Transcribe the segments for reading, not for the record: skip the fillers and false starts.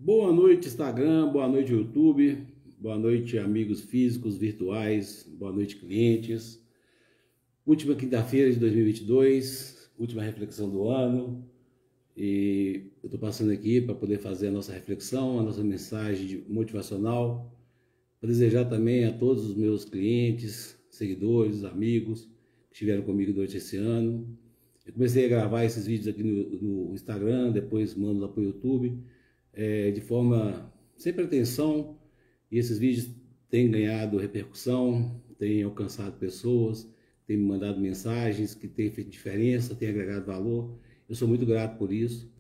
Boa noite, Instagram, boa noite, YouTube, boa noite, amigos físicos, virtuais, boa noite, clientes. Última quinta-feira de 2022, última reflexão do ano, e eu estou passando aqui para poder fazer a nossa reflexão, a nossa mensagem motivacional, para desejar também a todos os meus clientes, seguidores, amigos que estiveram comigo durante esse ano. Eu comecei a gravar esses vídeos aqui no Instagram, depois mando lá para o YouTube, de forma sem pretensão, e esses vídeos têm ganhado repercussão, têm alcançado pessoas, têm me mandado mensagens que têm feito diferença, têm agregado valor. Eu sou muito grato por isso.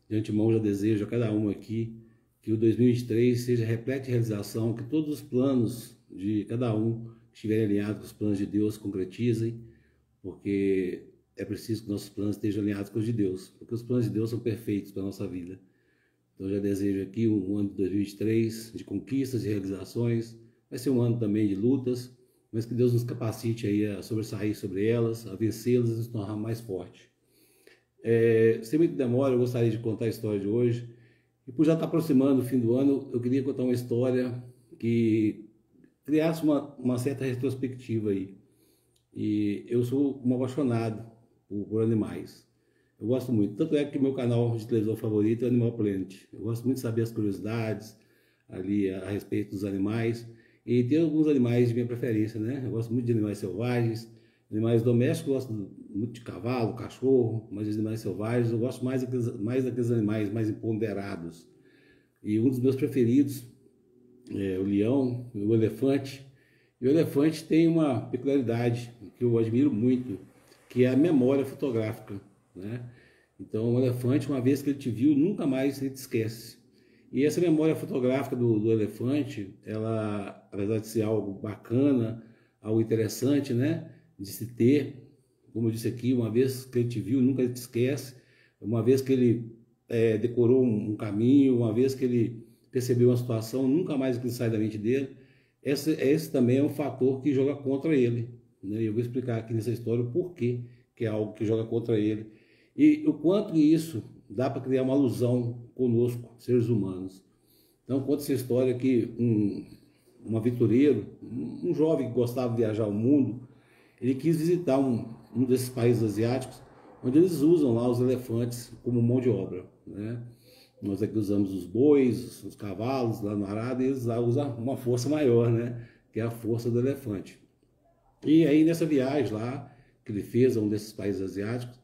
De antemão já desejo a cada um aqui que o 2023 seja repleto de realização, que todos os planos de cada um que estiverem alinhados com os planos de Deus se concretizem, porque é preciso que nossos planos estejam alinhados com os de Deus, porque os planos de Deus são perfeitos para a nossa vida. Então eu já desejo aqui um ano de 2023 de conquistas e realizações. Vai ser um ano também de lutas, mas que Deus nos capacite aí a sobressair sobre elas, a vencê-las e nos tornar mais fortes. Sem muita demora, eu gostaria de contar a história de hoje. E por já estar aproximando o fim do ano, eu queria contar uma história que criasse uma certa retrospectiva aí. E eu sou um apaixonado por animais. Eu gosto muito, tanto é que meu canal de televisão favorito é o Animal Planet. Eu gosto muito de saber as curiosidades ali a respeito dos animais. E tem alguns animais de minha preferência, né? Eu gosto muito de animais selvagens, animais domésticos, eu gosto muito de cavalo, cachorro, mas de animais selvagens eu gosto mais daqueles animais mais empoderados. E um dos meus preferidos é o leão, o elefante. E o elefante tem uma peculiaridade que eu admiro muito, que é a memória fotográfica, né? Então, o elefante, uma vez que ele te viu, nunca mais ele te esquece. E essa memória fotográfica do elefante, ela, apesar de ser algo bacana, algo interessante, né, de se ter, como eu disse aqui, uma vez que ele te viu, nunca ele te esquece. Uma vez que ele decorou um caminho, uma vez que ele percebeu uma situação, nunca mais aquilo sai da mente dele. Esse também é um fator que joga contra ele, né? Eu vou explicar aqui nessa história o porquê que é algo que joga contra ele e o quanto isso dá para criar uma alusão conosco, seres humanos. Então, conta essa história que um aventureiro, um jovem que gostava de viajar ao mundo, ele quis visitar um desses países asiáticos, onde eles usam lá os elefantes como mão de obra, né? Nós aqui usamos os bois, os cavalos lá no arado, e eles lá usam uma força maior, né? Que é a força do elefante. E aí nessa viagem lá, que ele fez a um desses países asiáticos,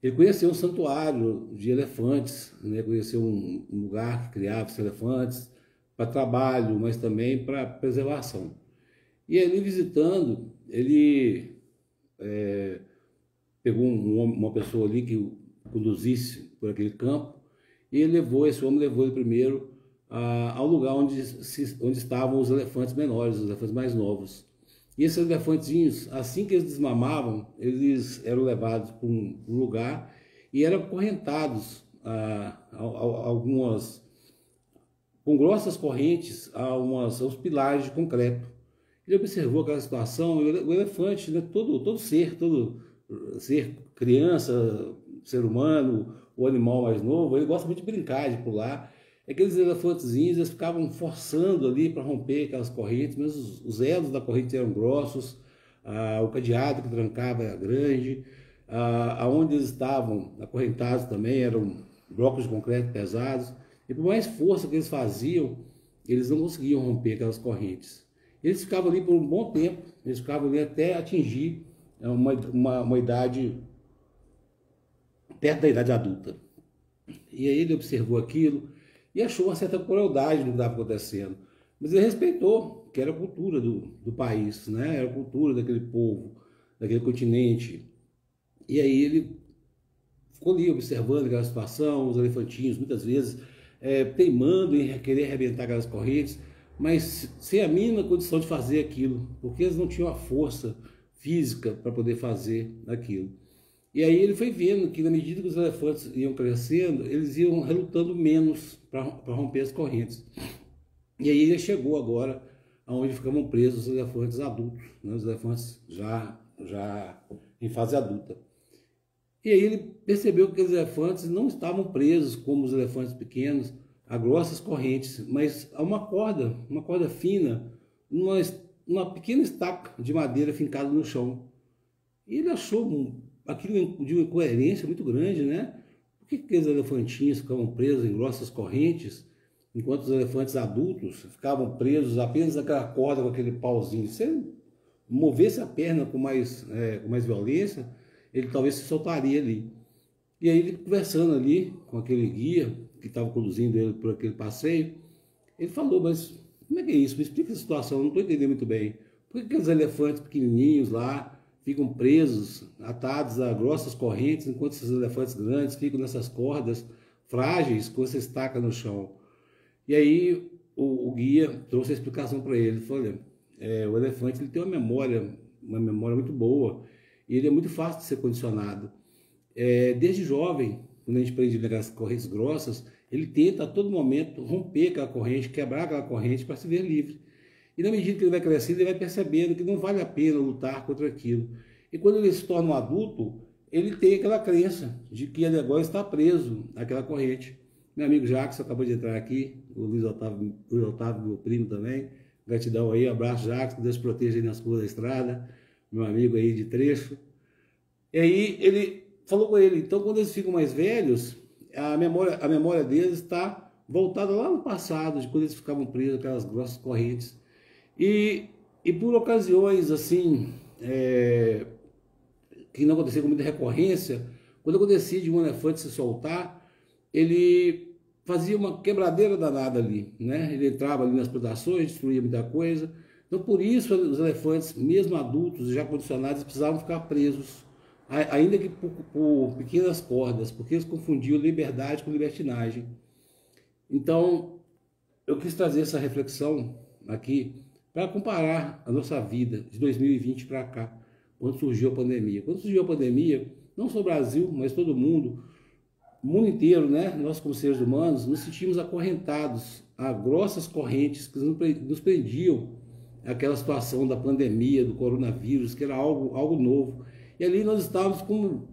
ele conheceu um santuário de elefantes, né? Conheceu um lugar que criava esses elefantes para trabalho, mas também para preservação. E ali visitando, ele pegou uma pessoa ali que o conduzisse por aquele campo, e esse homem levou ele primeiro ao lugar onde estavam os elefantes menores, os elefantes mais novos. E esses elefantinhos, assim que eles desmamavam, eles eram levados para um lugar e eram acorrentados com grossas correntes aos pilares de concreto. Ele observou aquela situação, e o elefante, né, todo ser, criança, ser humano, o animal mais novo, ele gosta muito de brincar, de pular. Aqueles elefantezinhos, eles ficavam forçando ali para romper aquelas correntes, mas os elos da corrente eram grossos, o cadeado que trancava era grande, aonde eles estavam acorrentados também eram blocos de concreto pesados, e por mais força que eles faziam, eles não conseguiam romper aquelas correntes. Eles ficavam ali por um bom tempo, eles ficavam ali até atingir uma idade, perto da idade adulta. E aí ele observou aquilo e achou uma certa crueldade no que estava acontecendo. Mas ele respeitou, que era a cultura do país, né? Era a cultura daquele povo, daquele continente. E aí ele ficou ali observando aquela situação, os elefantinhos muitas vezes teimando em querer arrebentar aquelas correntes, mas sem a mínima condição de fazer aquilo, porque eles não tinham a força física para poder fazer aquilo. E aí ele foi vendo que na medida que os elefantes iam crescendo, eles iam relutando menos para romper as correntes. E aí ele chegou agora aonde ficavam presos os elefantes adultos, né? Os elefantes já em fase adulta. E aí ele percebeu que os elefantes não estavam presos como os elefantes pequenos a grossas correntes, mas a uma corda fina, uma pequena estaca de madeira fincada no chão. E ele achou aquilo de uma incoerência muito grande, né? Por que aqueles elefantinhos ficavam presos em grossas correntes, enquanto os elefantes adultos ficavam presos apenas naquela corda com aquele pauzinho? Se ele movesse a perna com mais violência, ele talvez se soltaria ali. E aí ele conversando ali com aquele guia que estava conduzindo ele por aquele passeio, ele falou: mas como é que é isso? Me explica a situação, eu não estou entendendo muito bem. Por que aqueles elefantes pequenininhos lá ficam presos, atados a grossas correntes, enquanto esses elefantes grandes ficam nessas cordas frágeis com essa estaca no chão? E aí o guia trouxe a explicação para ele. Ele falou: olha, o elefante ele tem uma memória muito boa, e ele é muito fácil de ser condicionado. Desde jovem, quando a gente prende nas correntes grossas, ele tenta a todo momento romper aquela corrente, quebrar aquela corrente para se ver livre. E na medida que ele vai crescendo, ele vai percebendo que não vale a pena lutar contra aquilo. E quando ele se torna um adulto, ele tem aquela crença de que ele agora está preso naquela corrente. Meu amigo Jackson acabou de entrar aqui, o Luiz Otávio, meu primo também. Gratidão aí, abraço Jackson, que Deus proteja aí nas ruas da estrada, meu amigo aí de trecho. E aí ele falou com ele: então quando eles ficam mais velhos, a memória deles está voltada lá no passado, de quando eles ficavam presos aquelas grossas correntes. E por ocasiões assim, que não acontecia com muita recorrência, quando acontecia de um elefante se soltar, ele fazia uma quebradeira danada ali, né? Ele entrava ali nas plantações, destruía muita coisa. Então por isso os elefantes, mesmo adultos, já condicionados, precisavam ficar presos, ainda que por pequenas cordas, porque eles confundiam liberdade com libertinagem. Então eu quis trazer essa reflexão aqui para comparar a nossa vida de 2020 para cá, quando surgiu a pandemia. Quando surgiu a pandemia, não só o Brasil, mas todo mundo, o mundo inteiro, né? Nós como seres humanos, nos sentimos acorrentados a grossas correntes que nos prendiam àquela situação da pandemia, do coronavírus, que era algo novo. E ali nós estávamos como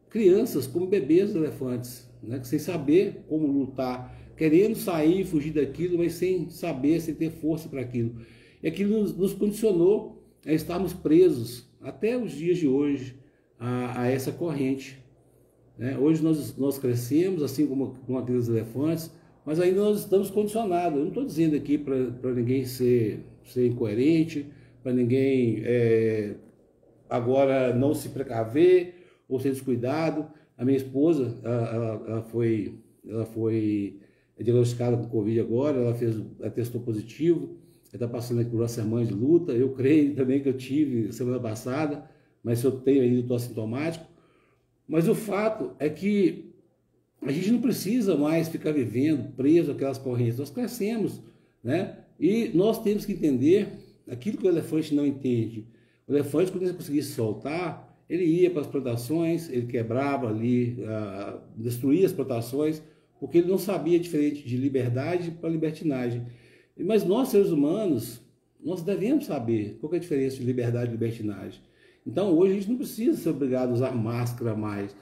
crianças, como bebês elefantes, né? Sem saber como lutar, querendo sair e fugir daquilo, mas sem saber, sem ter força para aquilo. E aquilo nos condicionou a estarmos presos, até os dias de hoje, a essa corrente. Hoje nós crescemos, assim como aqueles elefantes, mas ainda nós estamos condicionados. Eu não estou dizendo aqui para ninguém ser incoerente, para ninguém agora não se precaver ou ser descuidado. A minha esposa, ela foi diagnosticada com Covid agora, ela testou positivo, ela está passando aqui por uma semana de luta. Eu creio também que eu tive semana passada, mas se eu tenho ainda, estou assintomático. Mas o fato é que a gente não precisa mais ficar vivendo preso àquelas correntes. Nós crescemos, né? E nós temos que entender aquilo que o elefante não entende. O elefante, quando ele conseguisse soltar, ele ia para as plantações, ele quebrava ali, destruía as plantações, porque ele não sabia diferente de liberdade para libertinagem. Mas nós, seres humanos, nós devemos saber qual é a diferença de liberdade e libertinagem. Então hoje a gente não precisa ser obrigado a usar máscara mais,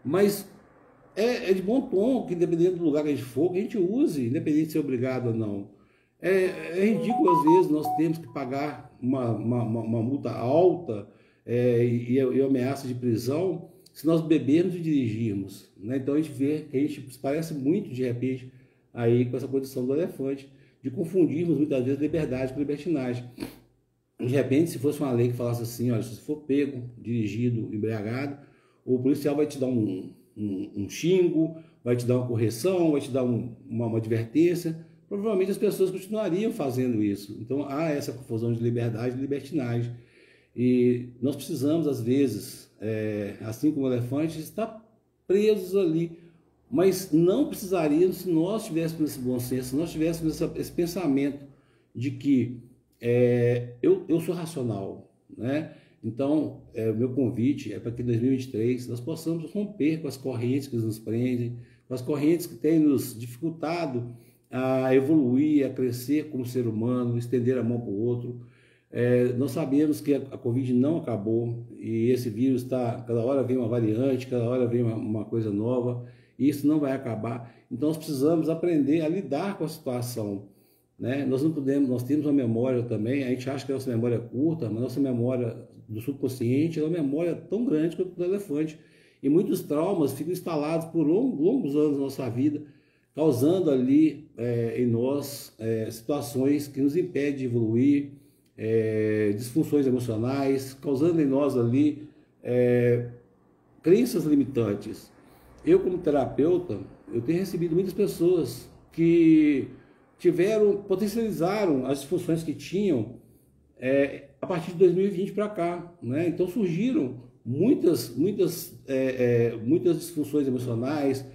mas é de bom tom que, independente do lugar que a gente for, que a gente use, independente de ser obrigado ou não. É ridículo, às vezes, nós temos que pagar uma multa alta e ameaça de prisão se nós bebermos e dirigirmos, né? Então a gente vê que a gente parece muito, de repente, aí com essa condição do elefante, de confundirmos muitas vezes liberdade com libertinagem. De repente, se fosse uma lei que falasse assim: olha, se for pego, dirigido, embriagado, o policial vai te dar um xingo, vai te dar uma correção, vai te dar uma advertência, provavelmente as pessoas continuariam fazendo isso. Então há essa confusão de liberdade e libertinagem. E nós precisamos, às vezes, assim como o elefante, estar presos ali. Mas não precisaríamos se nós tivéssemos esse bom senso, se nós tivéssemos esse pensamento de que eu sou racional, né? Então, o meu convite é para que em 2023 nós possamos romper com as correntes que nos prendem, com as correntes que têm nos dificultado a evoluir, a crescer como ser humano, estender a mão para o outro. Nós sabemos que a Covid não acabou e esse vírus cada hora vem uma variante, cada hora vem uma coisa nova. e isso não vai acabar. Então nós precisamos aprender a lidar com a situação, né? Nós não podemos, nós temos uma memória também, a gente acha que a nossa memória é curta, mas a nossa memória do subconsciente é uma memória tão grande quanto do elefante. E muitos traumas ficam instalados por longos anos da nossa vida, causando ali em nós situações que nos impedem de evoluir, disfunções emocionais, causando em nós ali crenças limitantes. Eu, como terapeuta, eu tenho recebido muitas pessoas que potencializaram as disfunções que tinham a partir de 2020 para cá, né? Então surgiram muitas disfunções emocionais,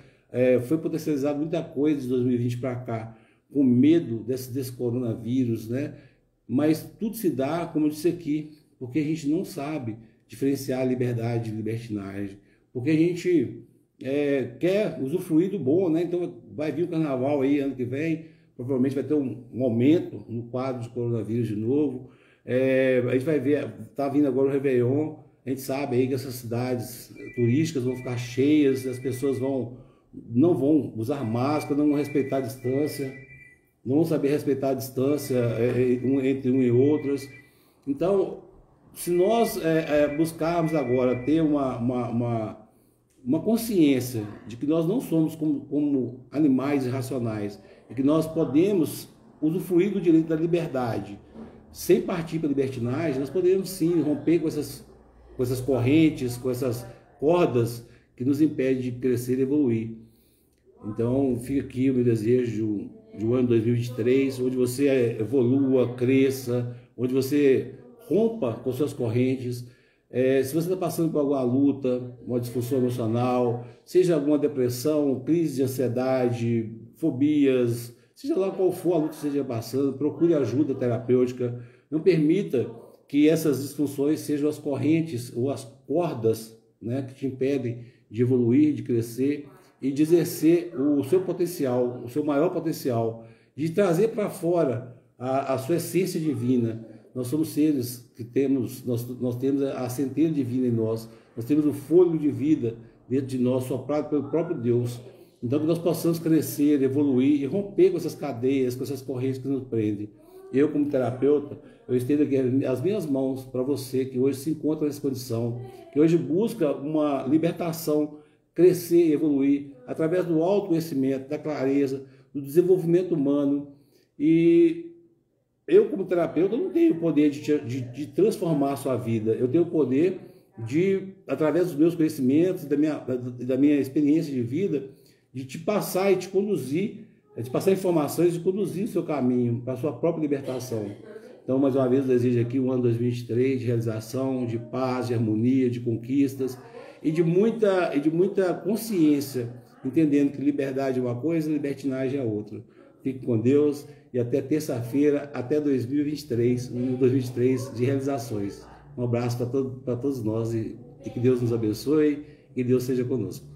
foi potencializado muita coisa de 2020 para cá, com medo desse coronavírus, né? Mas tudo se dá, como eu disse aqui, porque a gente não sabe diferenciar liberdade de libertinagem, porque a gente quer usufruir do bom, né? Então vai vir o carnaval aí ano que vem, provavelmente vai ter um aumento no quadro de coronavírus de novo. A gente vai ver, está vindo agora o Réveillon, a gente sabe aí que essas cidades turísticas vão ficar cheias, as pessoas não vão usar máscara, não vão respeitar a distância, não vão saber respeitar a distância entre um e outros. Então, se nós buscarmos agora ter uma consciência de que nós não somos como animais irracionais, e que nós podemos usufruir do direito da liberdade, sem partir para a libertinagem, nós podemos sim romper com essas correntes, com essas cordas que nos impedem de crescer e evoluir. Então, fica aqui o meu desejo de um ano 2023, onde você evolua, cresça, onde você rompa com suas correntes. Se você está passando por alguma luta, uma disfunção emocional, seja alguma depressão, crise de ansiedade, fobias, seja lá qual for a luta que você esteja passando, procure ajuda terapêutica. Não permita que essas disfunções sejam as correntes ou as cordas, né, que te impedem de evoluir, de crescer e de exercer o seu potencial, o seu maior potencial, de trazer para fora a sua essência divina. Nós somos seres que nós temos a centelha divina em nós, nós temos o fôlego de vida dentro de nós, soprado pelo próprio Deus. Então que nós possamos crescer, evoluir e romper com essas cadeias, com essas correntes que nos prendem. Eu, como terapeuta, eu estendo aqui as minhas mãos para você que hoje se encontra nessa condição, que hoje busca uma libertação, crescer e evoluir através do autoconhecimento, da clareza, do desenvolvimento humano. E eu, como terapeuta, não tenho o poder de transformar a sua vida. Eu tenho o poder de, através dos meus conhecimentos, da minha experiência de vida, de te passar e te conduzir, de passar informações e conduzir o seu caminho para a sua própria libertação. Então, mais uma vez, eu desejo aqui um ano 2023 de realização, de paz, de harmonia, de conquistas e de muita consciência, entendendo que liberdade é uma coisa e libertinagem é outra. Fique com Deus e até terça-feira, até 2023, um 2023 de realizações. Um abraço para todos nós e que Deus nos abençoe e que Deus seja conosco.